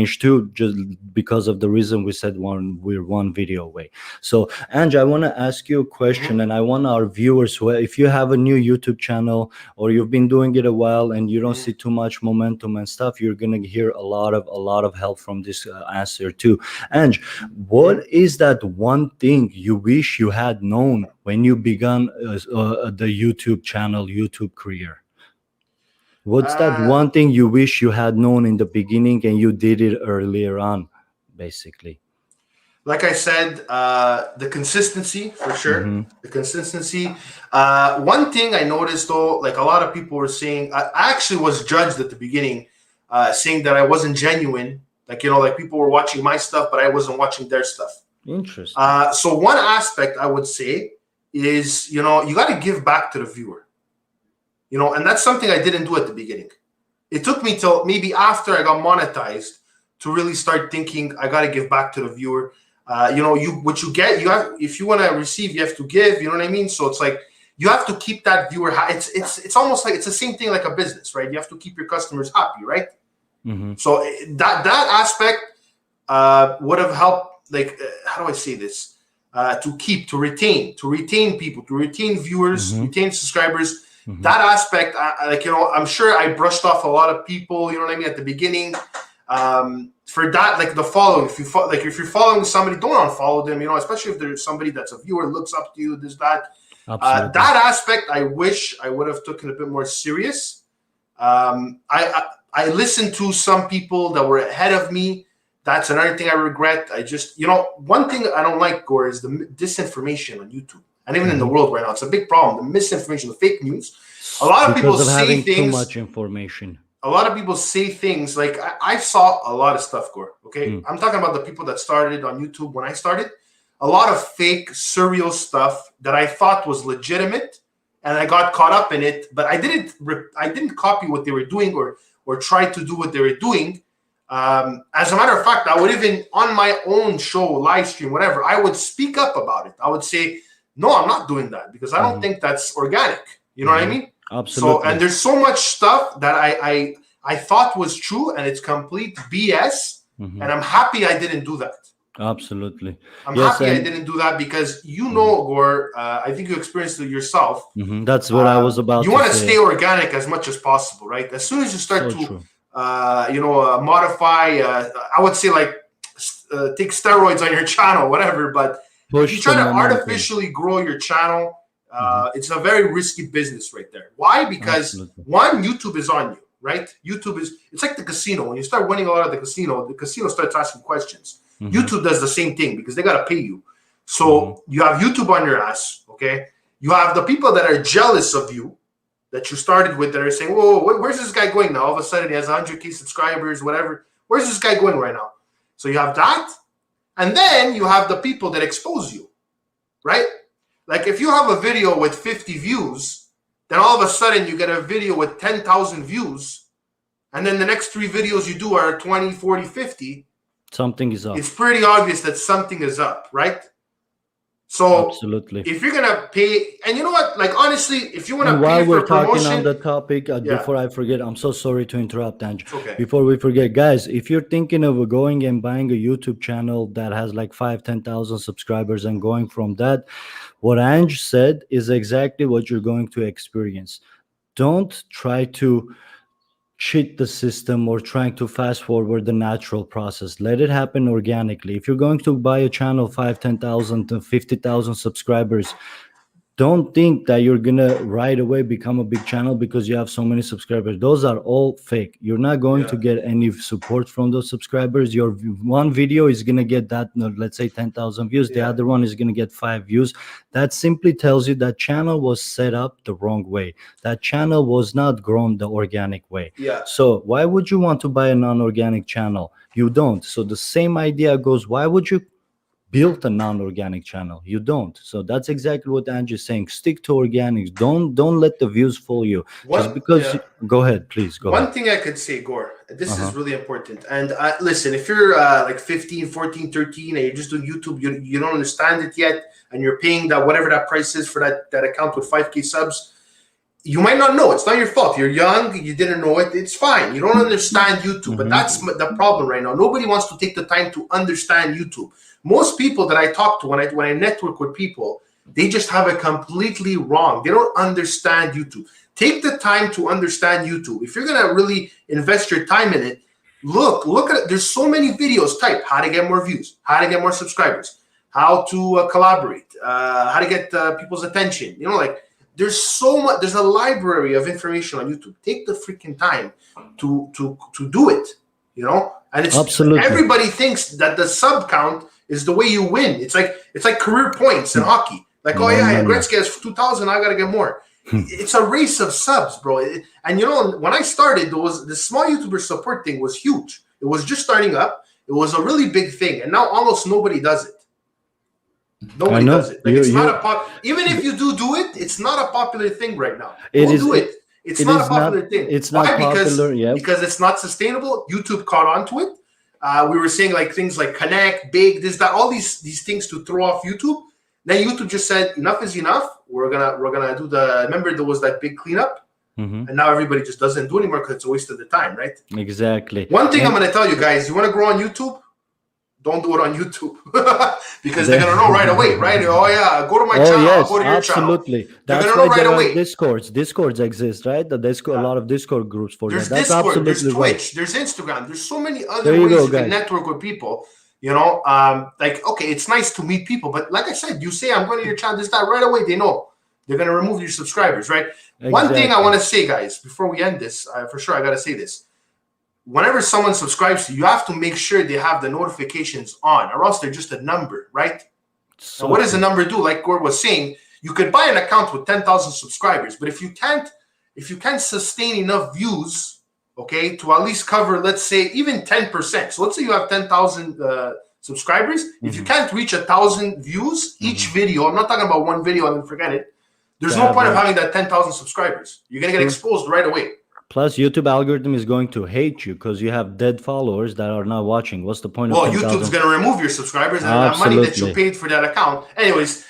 too, just because of the reason we said we're one video away. So Ange, I want to ask you a question, and I want our viewers, who, if you have a new YouTube channel or you've been doing it a while and you don't see too much momentum and stuff, you're gonna hear a lot of help from this answer too. Ange, what is that one thing you wish you had known when you began the YouTube channel, YouTube career? What's that Uh, one thing you wish you had known in the beginning and you did it earlier on, basically? like I said, the consistency for sure. Mm-hmm. The consistency. One thing I noticed though, like a lot of people were saying, I actually was judged at the beginning, saying that I wasn't genuine. Like, like people were watching my stuff, but I wasn't watching their stuff. Interesting. So one aspect I would say is, you got to give back to the viewer. And that's something I didn't do at the beginning. It took me till maybe after I got monetized to really start thinking I got to give back to the viewer. What you get, you have, if you want to receive, you have to give. You know what I mean? So it's like you have to keep that viewer happy. It's almost like it's the same thing like a business, right? You have to keep your customers happy, right? Mm-hmm. So that aspect would have helped. Like, how do I say this? To retain people, to retain viewers, Mm-hmm. retain subscribers. Mm-hmm. That aspect, I'm sure I brushed off a lot of people. You know what I mean? At the beginning, for that, like the following, if you're following somebody, don't unfollow them. Especially if there's somebody that's a viewer, looks up to you, this, that. Absolutely. That aspect, I wish I would have taken a bit more serious. I listened to some people that were ahead of me. That's another thing I regret. I just, one thing I don't like, Gore, is the disinformation on YouTube. And even in the world right now, it's a big problem. The misinformation, the fake news. A lot of people Because of say having things. too much information. A lot of people say things like I saw a lot of stuff, Gore. Okay, I'm talking about the people that started on YouTube when I started. A lot of fake, surreal stuff that I thought was legitimate, and I got caught up in it. But I didn't copy what they were doing or try to do what they were doing. As a matter of fact, I would even on my own show, live stream, whatever, I would speak up about it. I would say, no, I'm not doing that because I don't think that's organic. You know what I mean? Absolutely. So, and there's so much stuff that I thought was true and it's complete BS. And I'm happy I didn't do that. Absolutely. I'm happy I didn't do that because Gore, I think you experienced it yourself. That's what I was about to say. You want to stay organic as much as possible, right? As soon as you start modify, I would say like take steroids on your channel, whatever. But if you try to artificially grow your channel, it's a very risky business right there. Why? Because one, YouTube is on you, right? It's like the casino. When you start winning a lot at the casino starts asking questions. YouTube does the same thing because they got to pay you. So you have YouTube on your ass, okay? You have the people that are jealous of you that you started with that are saying, whoa, where's this guy going now? All of a sudden he has 100K subscribers, whatever. Where's this guy going right now? So you have that. And then you have the people that expose you, right? Like if you have a video with 50 views, then all of a sudden you get a video with 10,000 views. And then the next 3 videos you do are 20, 40, 50. Something is up. It's pretty obvious that something is up, right? So absolutely, if you're gonna pay, and you know what, like honestly, if you want to pay while for we're promotion, talking on the topic, before I forget, I'm so sorry to interrupt, Ange. Okay. Before we forget, guys, if you're thinking of going and buying a YouTube channel that has like 5,000-10,000 subscribers and going from that, what Ange said is exactly what you're going to experience. Don't try to cheat the system or trying to fast forward the natural process. Let it happen organically. If you're going to buy a channel 5,000-10,000 to 50,000 subscribers, don't think that you're gonna right away become a big channel because you have so many subscribers. Those are all fake. You're not going to get any support from those subscribers. Your one video is gonna get that, let's say 10,000 views. The other one is gonna get 5 views. That simply tells you that channel was set up the wrong way. That channel was not grown the organic way. So why would you want to buy a non-organic channel? You don't. So the same idea goes, why would you built a non-organic channel? You don't. So that's exactly what Andrew is saying. Stick to organics. Don't let the views fool you. Just because go ahead, please go ahead. One thing I could say, Gore, this is really important. And listen, if you're like 15, 14, 13 and you're just doing YouTube, you don't understand it yet, and you're paying that whatever that price is for that account with 5K subs, you might not know. It's not your fault. You're young. You didn't know it. It's fine. You don't understand YouTube. But that's the problem right now. Nobody wants to take the time to understand YouTube. Most people that I talk to, when I network with people, they just have it completely wrong. They don't understand YouTube. Take the time to understand YouTube. If you're going to really invest your time in it, look at it. There's so many videos. Type how to get more views, how to get more subscribers, how to collaborate, how to get people's attention. You know, like, there's so much. There's a library of information on YouTube. Take the freaking time to do it. You know, and it's absolutely. Everybody thinks that the sub count is the way you win. It's like career points in hockey. Like, oh yeah, Gretzky has 2,000. I gotta get more. It's a race of subs, bro. And you know, when I started, the small YouTuber support thing was huge. It was just starting up. It was a really big thing, and now almost nobody does it. Nobody does it. Like, it's not even if you do it, it's not a popular thing right now. Don't do it. It's not a popular thing. It's not popular, because it's not sustainable. YouTube caught on to it. We were saying like things like connect, big, this, that, all these things to throw off YouTube. Then YouTube just said enough is enough. We're gonna do remember there was that big cleanup, and now everybody just doesn't do anymore because it's a waste of the time, right? Exactly. One thing I'm gonna tell you guys: you want to grow on YouTube? Don't do it on YouTube because they're gonna know right away, right? Oh yeah, go to my channel. Yes, I'll go to your absolutely. channel. That's gonna know right away. Discords exist, right? A lot of Discord groups for there's that. That's Discord, absolutely there's Twitch, right. there's Instagram, there's so many other ways you can network with people. You know, like, okay, it's nice to meet people, but like I said, you say I'm going to your channel, this, that, right away, they know they're going to remove your subscribers, right? Exactly. One thing I want to say, guys, before we end this, for sure, I got to say this. Whenever someone subscribes to you, you have to make sure they have the notifications on, or else they're just a number, right? So what does a number do? Like Gord was saying, you could buy an account with 10,000 subscribers, but if you can't sustain enough views, okay, to at least cover, let's say, even 10%. So let's say you have 10,000 subscribers. If you can't reach 1,000 views each video, I'm not talking about one video and then forget it. There's no point of having that 10,000 subscribers. You're going to get exposed right away. Plus, YouTube algorithm is going to hate you because you have dead followers that are not watching. What's the point of 10,000? YouTube's going to remove your subscribers and that money that you paid for that account. Anyways,